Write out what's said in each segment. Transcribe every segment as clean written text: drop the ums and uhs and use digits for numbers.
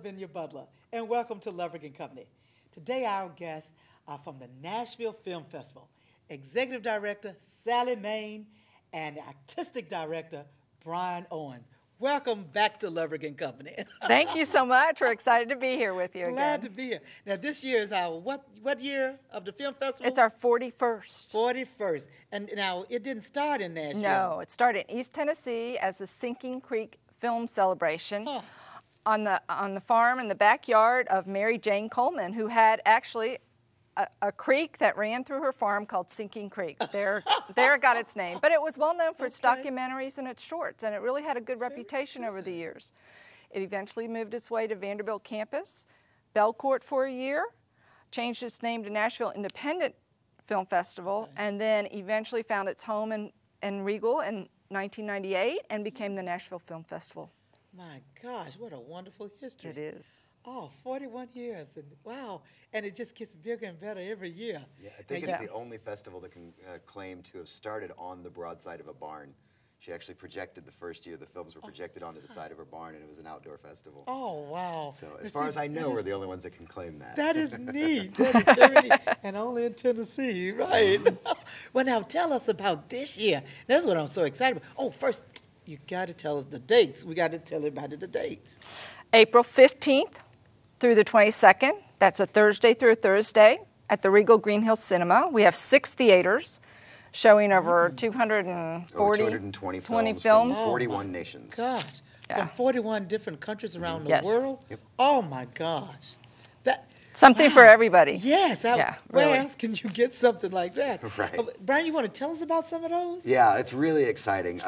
Lavinia Butler, and welcome to Luvricand Company. Today our guests are from the Nashville Film Festival, Executive Director Sally Main and Artistic Director Brian Owens. Welcome back to Luvricand Company. Thank you so much. We're excited to be here with you again. Glad to be here. Now this year is our, what year of the film festival? It's our 41st. 41st. And now it didn't start in Nashville. No, it started in East Tennessee as a Sinking Creek Film Celebration. Huh. On the farm in the backyard of Mary Jane Coleman, who had actually a creek that ran through her farm called Sinking Creek. There it got its name. But it was well known for its documentaries and its shorts, and it really had a good reputation over the years. It eventually moved its way to Vanderbilt campus, Belcourt for a year, changed its name to Nashville Independent Film Festival, and then eventually found its home in Regal in 1998 and became the Nashville Film Festival. My gosh, what a wonderful history. It is. Oh, 41 years. And wow. And it just gets bigger and better every year. Yeah, I think it's the only festival that can claim to have started on the broadside of a barn. She actually projected the first year. The films were projected onto the side of her barn, and it was an outdoor festival. Oh, wow. So as far as I know, we're the only ones that can claim that. That is neat. That is very neat. And only in Tennessee, right? Well, now tell us about this year. That's what I'm so excited about. Oh, first, you got to tell us the dates. We got to tell everybody the dates. April 15th through the 22nd. That's a Thursday through a Thursday at the Regal Green Hills Cinema. We have 6 theaters showing over 220 films. From 41 nations. Gosh, from 41 different countries around the Yes. world? Yep. Oh, my gosh. Something for everybody. Yes. Yeah, where really. else can you get something like that? Right. Brian, you want to tell us about some of those? Yeah, it's really exciting.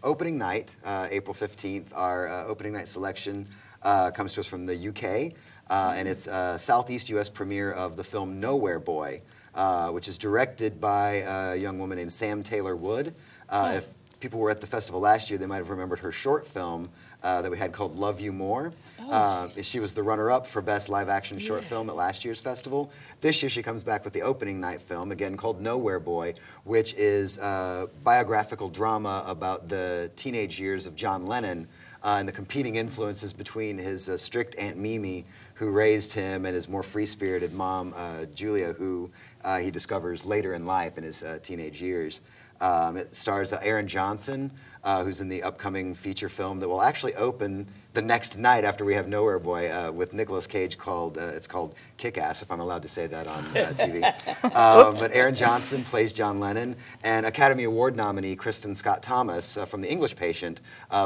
Opening night, April 15th, our opening night selection comes to us from the UK, and it's a Southeast U.S. premiere of the film Nowhere Boy, which is directed by a young woman named Sam Taylor Wood. If people were at the festival last year, they might have remembered her short film that we had called Love You More. She was the runner-up for Best Live Action Short Film at last year's festival. This year she comes back with the opening night film, again called Nowhere Boy, which is a biographical drama about the teenage years of John Lennon and the competing influences between his strict Aunt Mimi, who raised him, and his more free-spirited mom, Julia, who he discovers later in life in his teenage years. It stars Aaron Johnson, who's in the upcoming feature film that will actually open the next night after we have Nowhere Boy with Nicolas Cage called, it's called Kick-Ass, if I'm allowed to say that on TV. But Aaron Johnson plays John Lennon, and Academy Award nominee Kristen Scott Thomas from The English Patient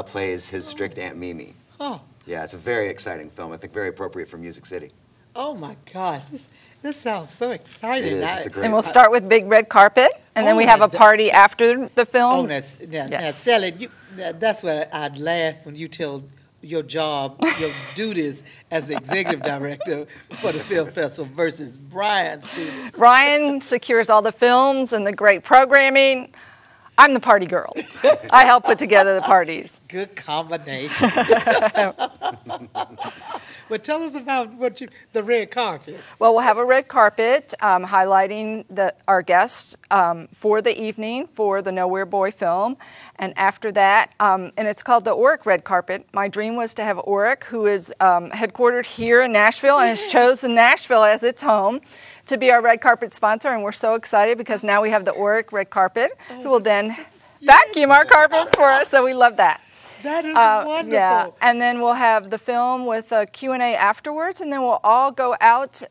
plays his strict Aunt Mimi. Oh. Yeah, it's a very exciting film. I think very appropriate for Music City. Oh, my gosh. This sounds so exciting. It is. It's a great. And we'll start with big red carpet, and then we have a party after the film. Oh, now, Sally, that's where I'd laugh when you tell your job, your duties as the executive director for the film festival versus Brian's duties. Brian secures all the films and the great programming. I'm the party girl. I help put together the parties. Good combination. Well, tell us about the red carpet. Well, we'll have a red carpet highlighting our guests for the evening for the Nowhere Boy film. And after that, and it's called the Oric Red Carpet. My dream was to have Oric, who is headquartered here in Nashville and has chosen Nashville as its home, to be our red carpet sponsor. And we're so excited because now we have the Oric Red Carpet, who will then vacuum our carpets for us. So we love that. That is wonderful. Yeah, and then we'll have the film with a Q&A afterwards, and then we'll all go out.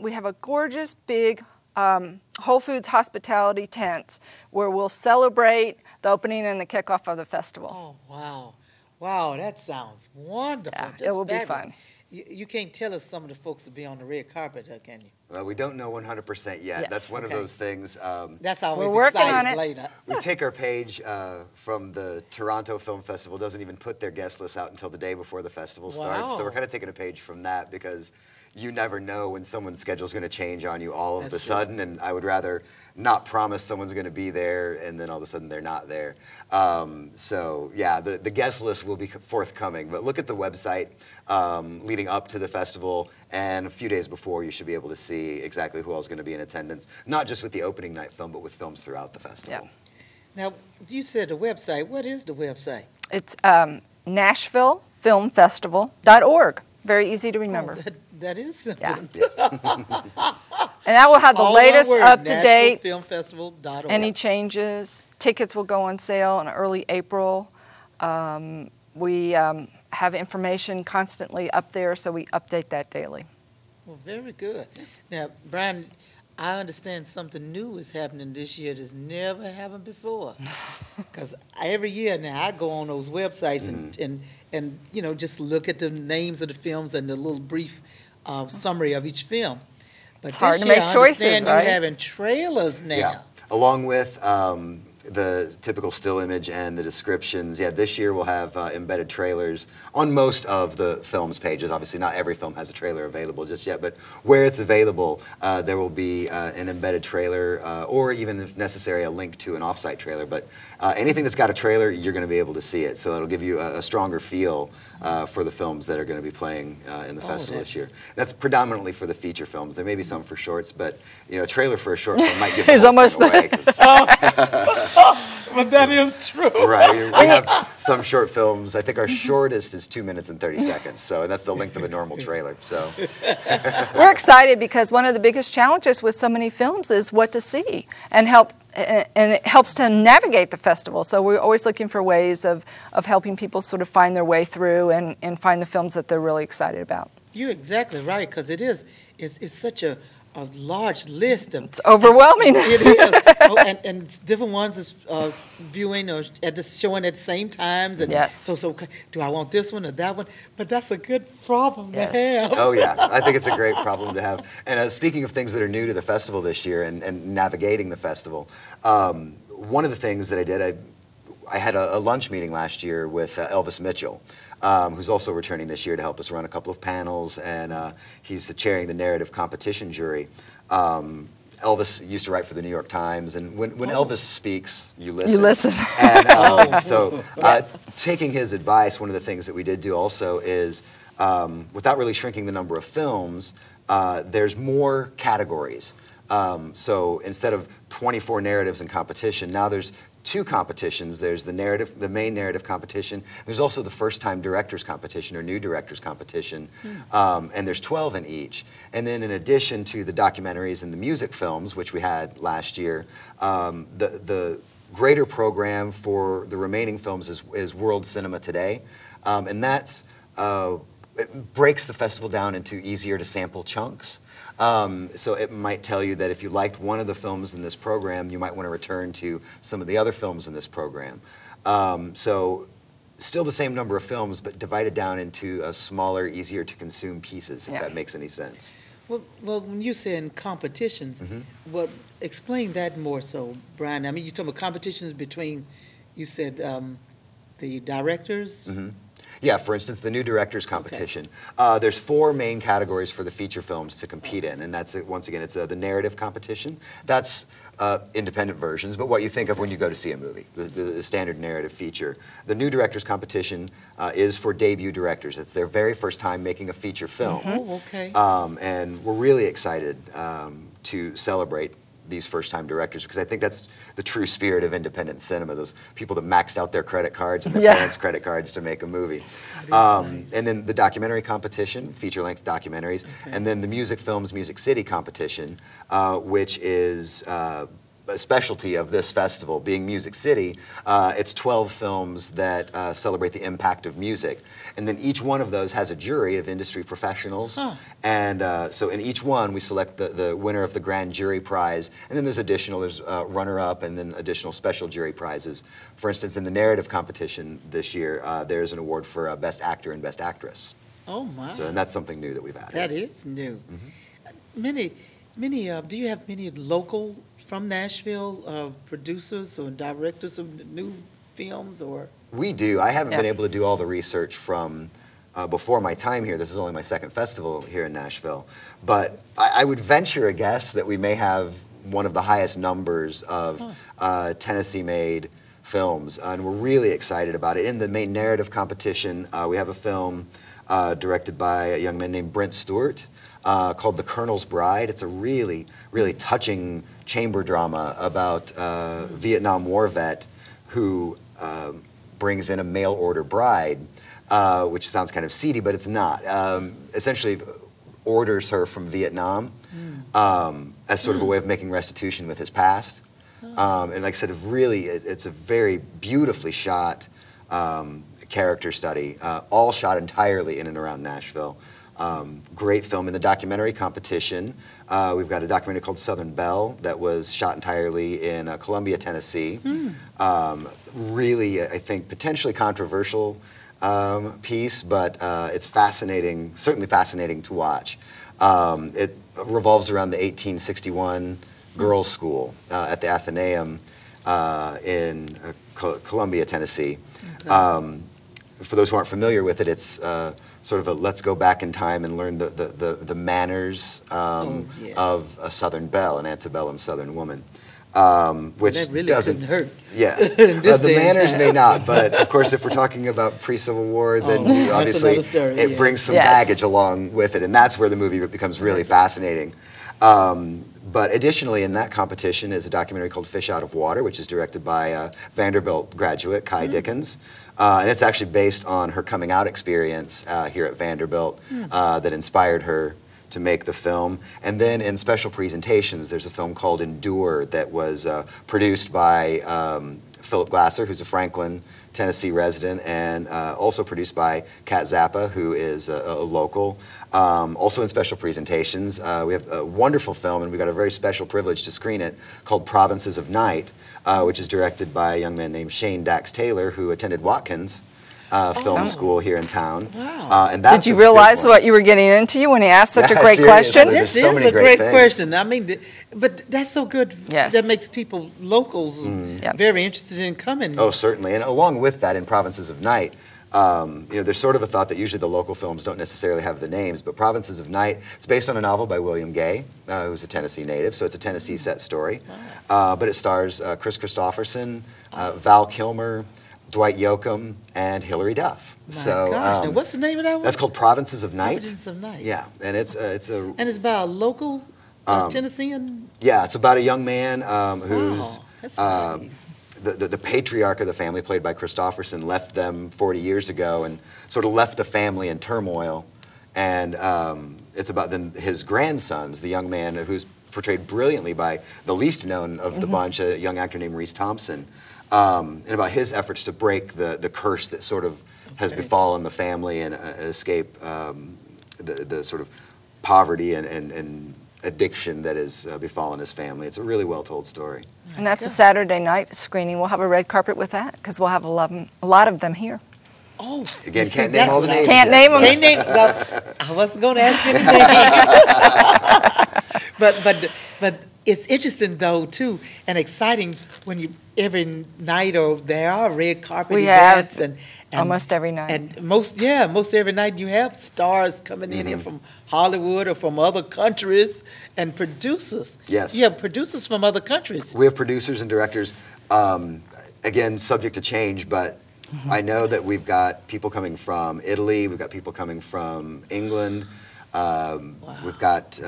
We have a gorgeous big Whole Foods hospitality tent where we'll celebrate the opening and the kickoff of the festival. Oh, wow. Wow, that sounds wonderful. Yeah, Just it will be fabulous. fun. You can't tell us some of the folks will be on the red carpet, can you? Well, we don't know 100% yet. Yes. That's one of those things. That's always We're working exciting on it. later. We take our page from the Toronto Film Festival, doesn't even put their guest list out until the day before the festival starts. So we're kind of taking a page from that because you never know when someone's schedule is going to change on you all of a sudden, and I would rather not promise someone's going to be there and then all of a sudden they're not there. So yeah, the guest list will be forthcoming, but look at the website leading up to the festival, and a few days before you should be able to see exactly who else is going to be in attendance, not just with the opening night film, but with films throughout the festival. Yeah. Now, you said the website. What is the website? It's NashvilleFilmFestival.org. Very easy to remember. That is simple. Yeah. And that will have the All one latest word, up-to-date, NashvilleFilmFestival.org. any changes. Tickets will go on sale in early April. We have information constantly up there, so we update that daily. Well, very good. Now, Brian, I understand something new is happening this year that's never happened before. Because every year now I go on those websites and you know, just look at the names of the films and the little brief summary of each film. But It's hard this to year, make I choices, understand right? You're having trailers now. Yeah, along with the typical still image and the descriptions. Yeah, this year we'll have embedded trailers on most of the film's pages. Obviously, not every film has a trailer available just yet, but where it's available, there will be an embedded trailer, or even, if necessary, a link to an off-site trailer. But anything that's got a trailer, you're going to be able to see it. So it'll give you a stronger feel for the films that are going to be playing in the festival this year. That's predominantly for the feature films. There may be some for shorts, but you know, a trailer for a short film might give the whole thing away. But that is true. Right. We have some short films. I think our shortest is 2 minutes and 30 seconds. So, and that's the length of a normal trailer. So, We're excited because one of the biggest challenges with so many films is what to see and it helps to navigate the festival. So we're always looking for ways of helping people sort of find their way through and find the films that they're really excited about. You're exactly right, because it's such a large list of. It's overwhelming. It is. Oh, and different ones is viewing or showing at the same times. And Yes. So do I want this one or that one? But that's a good problem Yes. to have. oh yeah, I think it's a great problem to have. And speaking of things that are new to the festival this year and navigating the festival, one of the things that I did, I had a lunch meeting last year with Elvis Mitchell, who's also returning this year to help us run a couple of panels, and he's chairing the narrative competition jury. Elvis used to write for the New York Times, and when Elvis speaks, you listen. You listen. And so taking his advice, one of the things that we did do also is, without really shrinking the number of films, there's more categories. So instead of 24 narratives in competition, now there's 2 competitions. There's the main narrative competition. There's also the first-time directors competition or new directors competition, and there's 12 in each. And then in addition to the documentaries and the music films, which we had last year, the greater program for the remaining films is World Cinema Today, and that's it breaks the festival down into easier to sample chunks. So it might tell you that if you liked one of the films in this program, you might want to return to some of the other films in this program. So still the same number of films, but divided down into smaller, easier to consume pieces, if that makes any sense. Well, when you say in competitions, well, explain that more so, Brian. I mean, you're talking about competitions between, you said, the directors? Yeah, for instance, the new directors competition. There's 4 main categories for the feature films to compete in, and that's, once again, it's the narrative competition. That's independent versions, but what you think of when you go to see a movie, the standard narrative feature. The new directors competition is for debut directors. It's their very first time making a feature film. Oh, okay. And we're really excited to celebrate these first-time directors, because I think that's the true spirit of independent cinema, those people that maxed out their credit cards and their parents' credit cards to make a movie. Nice. And then the documentary competition, feature-length documentaries, and then the music films, Music City competition, which is a specialty of this festival, being Music City. It's 12 films that celebrate the impact of music. And then each one of those has a jury of industry professionals. And so in each one, we select the winner of the grand jury prize. And then there's runner-up and then additional special jury prizes. For instance, in the narrative competition this year, there's an award for Best Actor and Best Actress. Oh, my. So, and that's something new that we've added. That is new. Do you have many local from Nashville producers or directors of new films, or? We do. I haven't been able to do all the research from before my time here. This is only my second festival here in Nashville. But I would venture a guess that we may have one of the highest numbers of Tennessee-made films, and we're really excited about it. In the main narrative competition, we have a film directed by a young man named Brent Stewart, called The Colonel's Bride. It's a really, really touching chamber drama about a Vietnam War vet who brings in a mail-order bride which sounds kind of seedy, but it's not. Essentially orders her from Vietnam as sort of a way of making restitution with his past. And like I said, it's a very beautifully shot character study, all shot entirely in and around Nashville. Great film. In the documentary competition, we've got a documentary called Southern Belle that was shot entirely in Columbia, Tennessee. Really, I think, potentially controversial piece, but it's fascinating, certainly fascinating to watch. It revolves around the 1861 girls' school at the Athenaeum in Columbia, Tennessee. For those who aren't familiar with it, it's sort of a let's go back in time and learn the manners of a Southern belle, an antebellum Southern woman. Which that really doesn't hurt. Yeah, the manners may not, but of course, if we're talking about pre-Civil War, then obviously it brings some baggage along with it, and that's where the movie becomes really fascinating. But additionally, in that competition is a documentary called Fish Out of Water, which is directed by Vanderbilt graduate Kai Dickens. And it's actually based on her coming out experience here at Vanderbilt that inspired her to make the film. And then in special presentations, there's a film called Endure that was produced by Philip Glasser, who's a Franklin, Tennessee resident, and also produced by Kat Zappa, who is a local. Also in special presentations, we have a wonderful film, and we got a very special privilege to screen it, called Provinces of Night, which is directed by a young man named Shane Dax Taylor, who attended Watkins Film School here in town. Wow. And that's Did you realize what you were getting into when he asked such a great question? This is a great question. I mean, but that's so good. Yes. That makes people, locals, very interested in coming. Oh, certainly. And along with that, in Provinces of Night, you know, there's sort of a thought that usually the local films don't necessarily have the names, but Provinces of Night, it's based on a novel by William Gay, who's a Tennessee native, so it's a Tennessee set story. But it stars Chris Christopherson, Val Kilmer, Dwight Yoakam, and Hilary Duff. My gosh. Now, what's the name of that one? That's called Provinces of Night. Provinces of Night. Yeah, and it's And it's about a local Tennessean? Yeah, it's about a young man who's that's nice. The patriarch of the family, played by Christopherson, left them 40 years ago and sort of left the family in turmoil. And it's about then his grandsons, the young man who's portrayed brilliantly by the least known of the bunch, a young actor named Reese Thompson, and about his efforts to break the curse that sort of has befallen the family and escape the sort of poverty and addiction that has befallen his family. It's a really well-told story. And that's a Saturday night screening. We'll have a red carpet with that because we'll have a lot of them here. Oh, again, can't name all the names. Can't name them. Can't name. Well, I wasn't going to ask you anything. but it's interesting though too, and exciting when you every night or there are red carpet events and almost every night. And most every night you have stars coming in here from Hollywood or from other countries and producers. Yes. You have producers from other countries. We have producers and directors, again, subject to change, but I know that we've got people coming from Italy, we've got people coming from England, we've got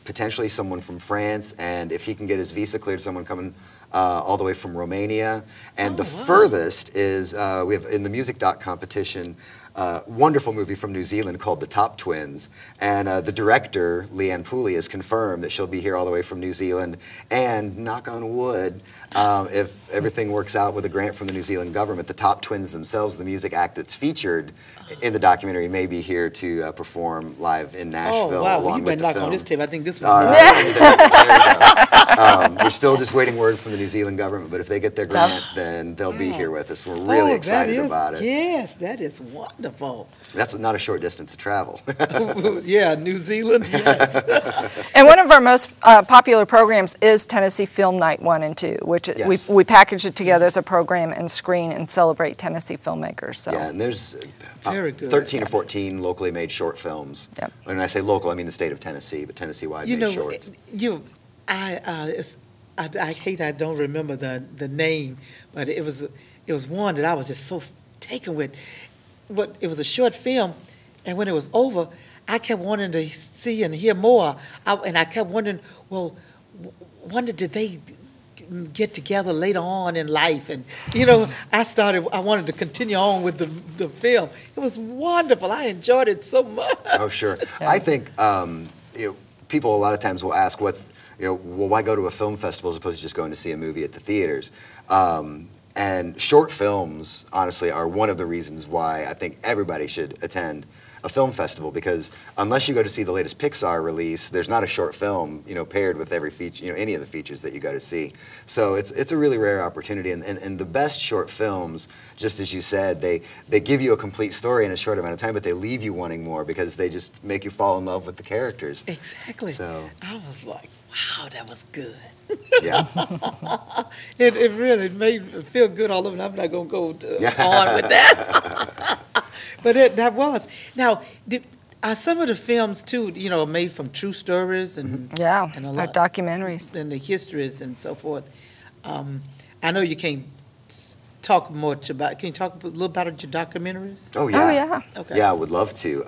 potentially someone from France, and if he can get his visa cleared, someone coming all the way from Romania. And the furthest is, we have in the music doc competition, wonderful movie from New Zealand called The Top Twins, and the director, Leanne Pooley, has confirmed that she'll be here all the way from New Zealand, and knock on wood, if everything works out with a grant from the New Zealand government, the Top Twins themselves, the music act that's featured in the documentary, may be here to perform live in Nashville along with the film. On this tape. I think this All one. right. We're still just waiting word from the New Zealand government, but if they get their grant, then they'll be here with us. We're really excited about it. Yes, that is wonderful. That's not a short distance to travel. Yeah, New Zealand, yes. And one of our most popular programs is Tennessee Film Night 1 and 2, which we package it together as a program and screen and celebrate Tennessee filmmakers. So. Yeah, and there's Very good. 13 or 14 locally made short films. Yep. When I say local, I mean the state of Tennessee, but Tennessee-wide made shorts. I hate I don't remember the name, but it was one that I was just so taken with. It was a short film, and when it was over, I kept wanting to see and hear more. And I kept wondering, did they get together later on in life. And, I wanted to continue on with the film. It was wonderful. I enjoyed it so much. Oh, sure. I think, people a lot of times will ask, well, why go to a film festival as opposed to just going to see a movie at the theaters? And short films, honestly, are one of the reasons why I think everybody should attend a film festival, because unless you go to see the latest Pixar release, there's not a short film, paired with every feature, any of the features that you go to see. So it's a really rare opportunity, and the best short films, just as you said, they give you a complete story in a short amount of time, but they leave you wanting more because they just make you fall in love with the characters. Exactly. So I was like, wow, that was good. yeah. It really made me feel good all over, and I'm not going to go on with that. But that was. Now, are some of the films, too, made from true stories? And and a our lot, documentaries. and the histories and so forth. I know you can't talk much about, can you talk a little about your documentaries? Oh, yeah. Oh, yeah. Okay. Yeah, I would love to.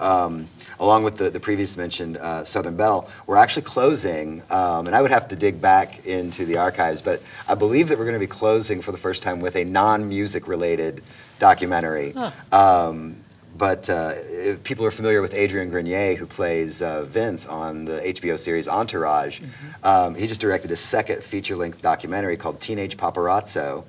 Along with the previous mentioned Southern Belle, we're actually closing, and I would have to dig back into the archives, but I believe that we're going to be closing for the first time with a non-music related documentary. Huh. But if people are familiar with Adrian Grenier, who plays Vince on the HBO series Entourage, he just directed a second feature-length documentary called Teenage Paparazzo,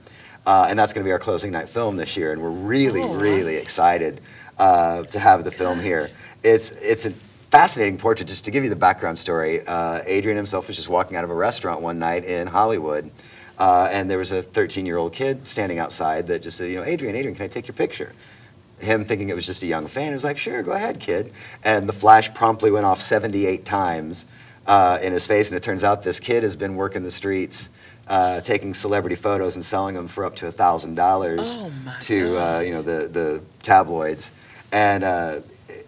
and that's going to be our closing night film this year, and we're really excited to have the film here. It's a fascinating portrait. Just to give you the background story, Adrian himself was just walking out of a restaurant one night in Hollywood, and there was a 13-year-old kid standing outside that just said, Adrian, can I take your picture? Him thinking it was just a young fan, was like, sure, go ahead, kid. And the flash promptly went off 78 times in his face, and it turns out this kid has been working the streets, taking celebrity photos and selling them for up to $1,000 to the tabloids. And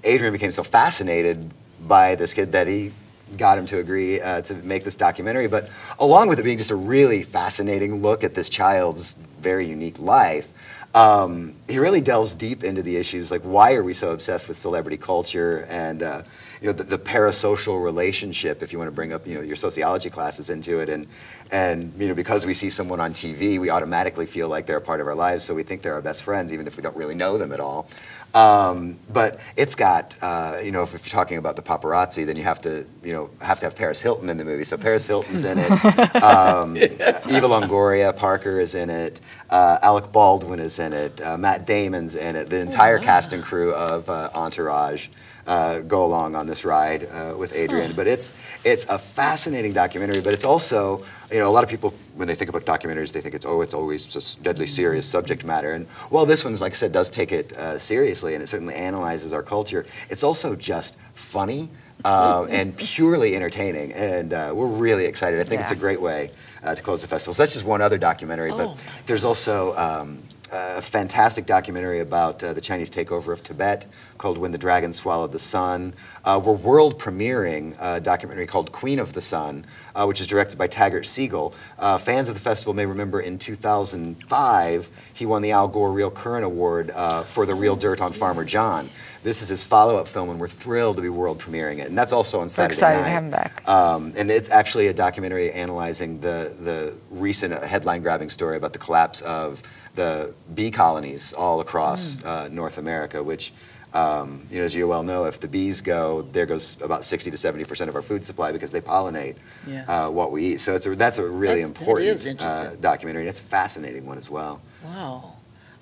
Adrian became so fascinated by this kid that he got him to agree to make this documentary. But along with it being just a really fascinating look at this child's very unique life, he really delves deep into the issues like, why are we so obsessed with celebrity culture, and the parasocial relationship, if you want to bring up your sociology classes into it, and because we see someone on TV, we automatically feel like they're a part of our lives, so we think they're our best friends even if we don't really know them at all. But it's got, if you're talking about the paparazzi, then you have to have Paris Hilton in the movie. So Paris Hilton's in it. Eva Longoria Parker is in it. Alec Baldwin is in it. Matt Damon's in it. The entire cast and crew of Entourage go along on this ride with Adrian. But it's a fascinating documentary. But it's also, a lot of people, when they think about documentaries, they think it's always just deadly serious subject matter. And while this one's, like I said, does take it seriously, and it certainly analyzes our culture, it's also just funny and purely entertaining. And we're really excited. I think it's a great way to close the festival. So that's just one other documentary. But there's also a fantastic documentary about the Chinese takeover of Tibet called When the Dragon Swallowed the Sun. We're world premiering a documentary called Queen of the Sun, which is directed by Taggart Siegel. Fans of the festival may remember in 2005, he won the Al Gore Real Current Award for The Real Dirt on Farmer John. This is his follow-up film, and we're thrilled to be world premiering it. And that's also on Saturday night. Excited to have him back. And it's actually a documentary analyzing the recent headline-grabbing story about the collapse of the bee colonies all across North America, which, as you well know, if the bees go, there goes about 60 to 70% of our food supply because they pollinate what we eat. So that's a really important documentary, and it's a fascinating one as well. Wow.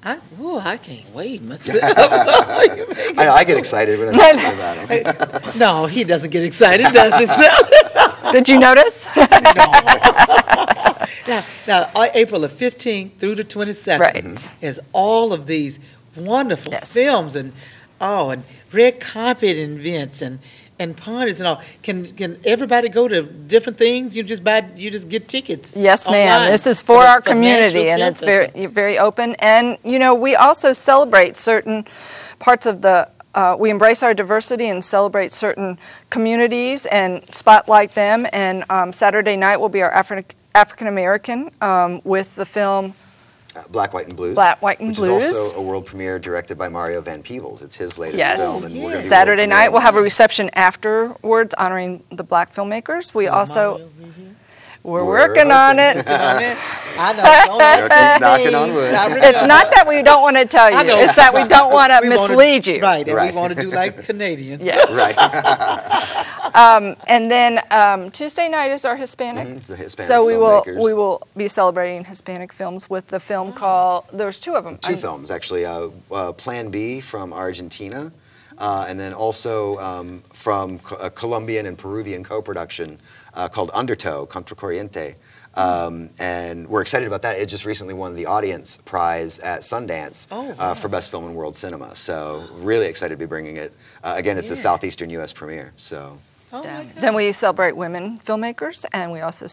I can't wait myself. I get excited when I'm talking about him. No, he doesn't get excited, does he? Did you notice? Now, April the 15th through the 22nd is all of these wonderful films and red carpet events and parties and all. Can everybody go to different things? You just get tickets. Yes, online ma'am. This is for our community, and it's Festival. very open. And we also celebrate certain parts of the. We embrace our diversity and celebrate certain communities and spotlight them. And Saturday night will be our African American with the film Black, White, and Blues. Black, White, and which Blues. is also a world premiere directed by Mario Van Peebles. It's his latest film. And we're gonna be Saturday night, we'll have a world reception afterwards honoring the black filmmakers. We also, We're working on it. I know. Don't ask Keep knocking on wood. It's not that we don't want to tell you. I know. It's that we don't want to We wanna- mislead you. Right, and Right. we want to do like Canadians. Yes. Right. And then Tuesday night is our Hispanic. It's the Hispanic So filmmakers. we will be celebrating Hispanic films with the film called, there's two of them. Two films, actually. Plan B from Argentina, and then also from a Colombian and Peruvian co-production called Undertow, Contra Corriente. And we're excited about that. It just recently won the audience prize at Sundance for Best Film in World Cinema. So really excited to be bringing it. Again, it's a Southeastern U.S. premiere. So. Oh, my God. Then we celebrate women filmmakers, and we also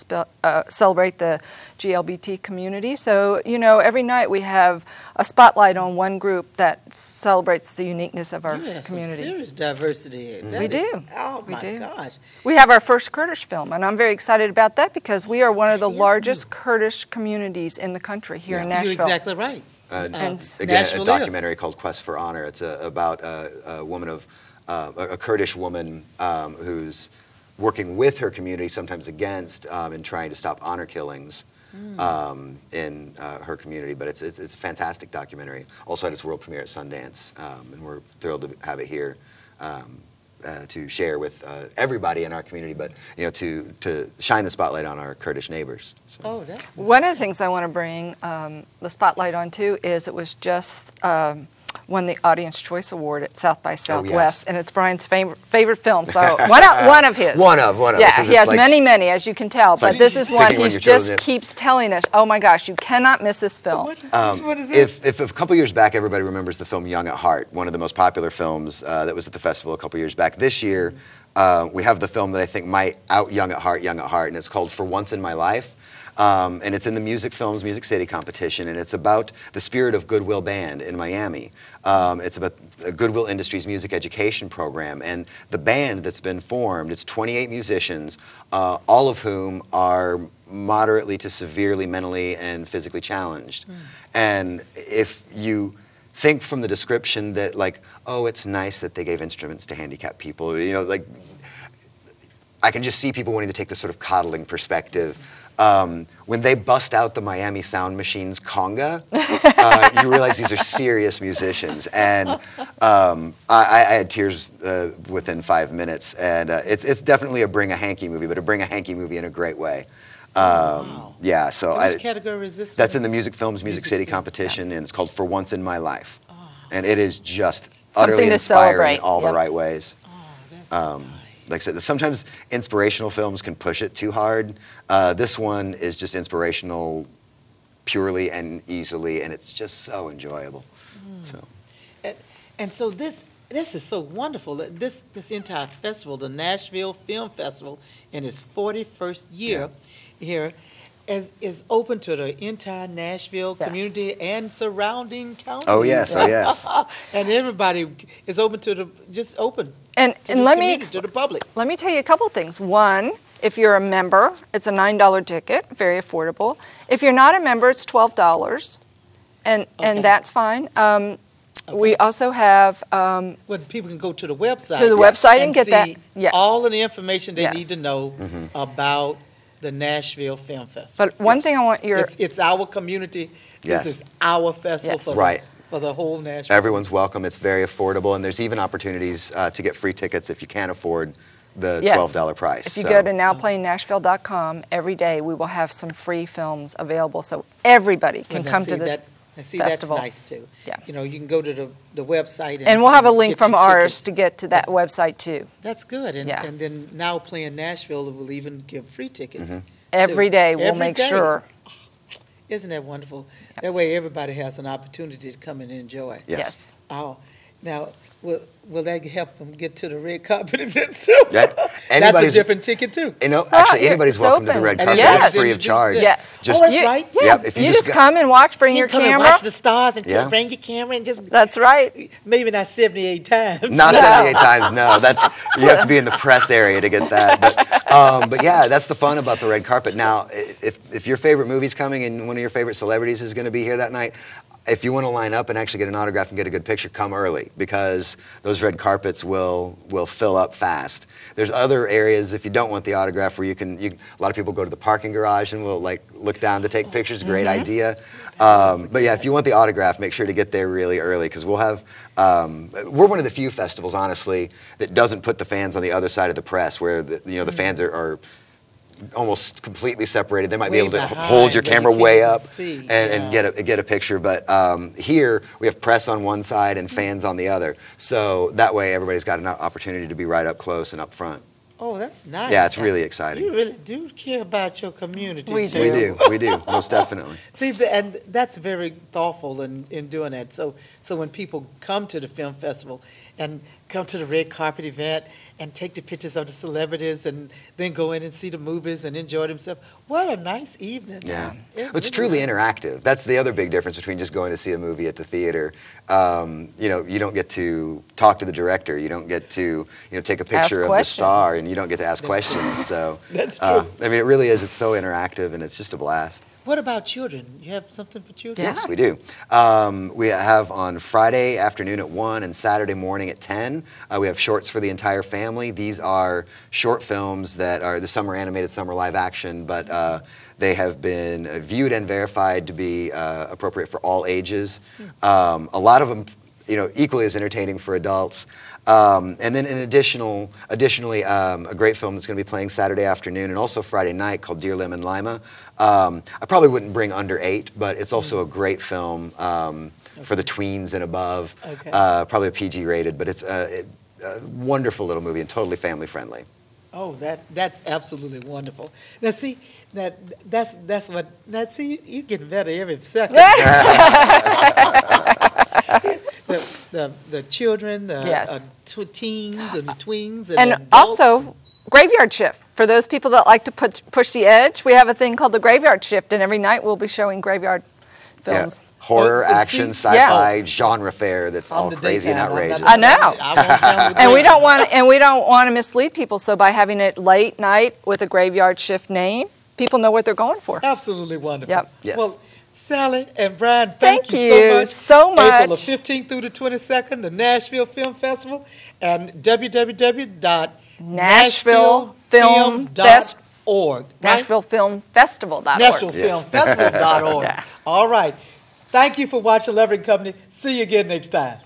celebrate the GLBT community. So, you know, every night we have a spotlight on one group that celebrates the uniqueness of our You have community. some serious diversity. We do. Oh, We my do. gosh. We have our first Kurdish film, and I'm very excited about that because we are one of the largest Kurdish communities in the country here in You're Nashville. exactly right. And Again, Nashville a documentary called Quest for Honor. It's about a woman of a Kurdish woman who's working with her community, sometimes against, in trying to stop honor killings in her community. But it's a fantastic documentary. Also had its world premiere at Sundance, and we're thrilled to have it here to share with everybody in our community, but you know, to shine the spotlight on our Kurdish neighbors. So. Oh, that's One of the things I want to bring the spotlight on too is it was just won the Audience Choice Award at South by Southwest, and it's Brian's favorite film. So one of his. One of. Yeah, because he it's has many, as you can tell. But like this is one picking when he you're just chosen. keeps telling us, oh my gosh, you cannot miss this film. what is it? If a couple years back everybody remembers the film Young at Heart, one of the most popular films that was at the festival a couple years back, this year we have the film that I think might out Young at Heart, and it's called For Once in My Life. And it's in the Music Films Music City competition, and it's about the Spirit of Goodwill Band in Miami. It's about Goodwill Industries music education program, and the band that's been formed, it's 28 musicians, all of whom are moderately to severely mentally and physically challenged. And if you think from the description that like, oh, it's nice that they gave instruments to handicapped people, you know, like, I can just see people wanting to take this sort of coddling perspective. When they bust out the Miami Sound Machine's conga, you realize these are serious musicians. And I had tears within 5 minutes. And it's definitely a Bring a Hanky movie, but a Bring a Hanky movie in a great way. Wow. Yeah, so Which category is this? that's one? in the Music Films Music City Film. competition, and it's called For Once in My Life. And it is just Something utterly to inspiring celebrate. in all the Yep. right ways. Oh, that's nice. Like I said, sometimes inspirational films can push it too hard. This one is just inspirational purely and easily, and it's just so enjoyable. So. And so this is so wonderful. This entire festival, the Nashville Film Festival, in its 41st year here, is open to the entire Nashville Yes. community and surrounding counties. Oh yes, oh yes. And everybody is open to open. And to the let me community, to the public. Let me tell you a couple things. One, if you're a member, it's a $9 ticket, very affordable. If you're not a member, it's $12, and that's fine. We also have Well, people can go to the website. to the website and get that. see Yes. all of the information they need Yes. to know about the Nashville Film Festival. But one thing I want your It's our community. Yes. This is our festival Yes. for, Right. for the whole Nashville. Everyone's welcome. It's very affordable, and there's even opportunities to get free tickets if you can't afford the Yes. $12 price. If you So- go to nowplayingnashville.com, every day we will have some free films available, so everybody can Well, now come see, to this festival. That's nice too. Yeah. You know, you can go to the website. And we'll have a link get from your ours tickets. to get to that website too. That's good. And, Yeah. and then Now Playing Nashville will even give free tickets. Every day we'll Every make day. sure. Isn't that wonderful? That way everybody has an opportunity to come and enjoy. Yes. Oh, now, will that help them get to the red carpet events too? Yeah. That's a Anybody's- different ticket too. You know, actually, here, anybody's it's welcome to the open. red And carpet. yes. It's free of charge. Yes. Just Oh, that's right. Yeah. Yep, if you you just just got- come and watch, bring You your can come and camera. watch the stars and Yeah. bring your camera and just That's right. maybe not 78 times. Not 78 times, no. That's you have to be in the press area to get that. But yeah, that's the fun about the red carpet. Now, if your favorite movie's coming and one of your favorite celebrities is going to be here that night, if you want to line up and actually get an autograph and get a good picture, come early because those red carpets will fill up fast. There's other areas if you don't want the autograph where a lot of people go to the parking garage and will like look down to take pictures. Great idea. But yeah, if you want the autograph, make sure to get there really early because we'll have. We're one of the few festivals, honestly, that doesn't put the fans on the other side of the press, where the fans are almost completely separated. They might be able to hold your camera way up and get a picture. But here we have press on one side and fans on the other, so that way everybody's got an opportunity to be right up close and up front. Oh, that's nice. Yeah, it's really exciting. You really do care about your community. We too. We do, most definitely. See, and that's very thoughtful in doing that. So when people come to the film festival and come to the red carpet event and take the pictures of the celebrities and then go in and see the movies and enjoy themselves, what a nice evening. Yeah, it's truly interactive. That's the other big difference between just going to see a movie at the theater. You don't get to talk to the director. You don't get to take a picture of the star, and you don't get to ask questions. So that's true. I mean, it really is. It's so interactive, and it's just a blast. What about children? You have something for children? Yes, we do. We have on Friday afternoon at 1 and Saturday morning at 10. We have shorts for the entire family. These are short films that are some are animated, some are live action, but they have been viewed and verified to be appropriate for all ages. A lot of them, equally as entertaining for adults. And then additionally, a great film that's going to be playing Saturday afternoon and also Friday night called Dear Lemon Lima. I probably wouldn't bring under 8, but it's also a great film for the tweens and above. Okay. Probably a PG rated, but it's a wonderful little movie and totally family friendly. Oh, that's absolutely wonderful. Now see, that's what you're getting better every second. The children, the teens and the tweens. And also graveyard shift. For those people that like to push the edge, we have a thing called the graveyard shift, and every night we'll be showing graveyard films. Yeah. Horror, action, sci-fi, genre fare that's all crazy and outrageous. I know. And we don't want to mislead people, so by having it late night with a graveyard shift name, people know what they're going for. Absolutely wonderful. Yep. Yes. Well, Sally and Brian, thank you so much. April the 15th through the 22nd, the Nashville Film Festival, and www.nashvillefilmfest.org. NashvilleFilmFestival.org. NashvilleFilmFestival.org. Yeah. All right. Thank you for watching Luvricand Company. See you again next time.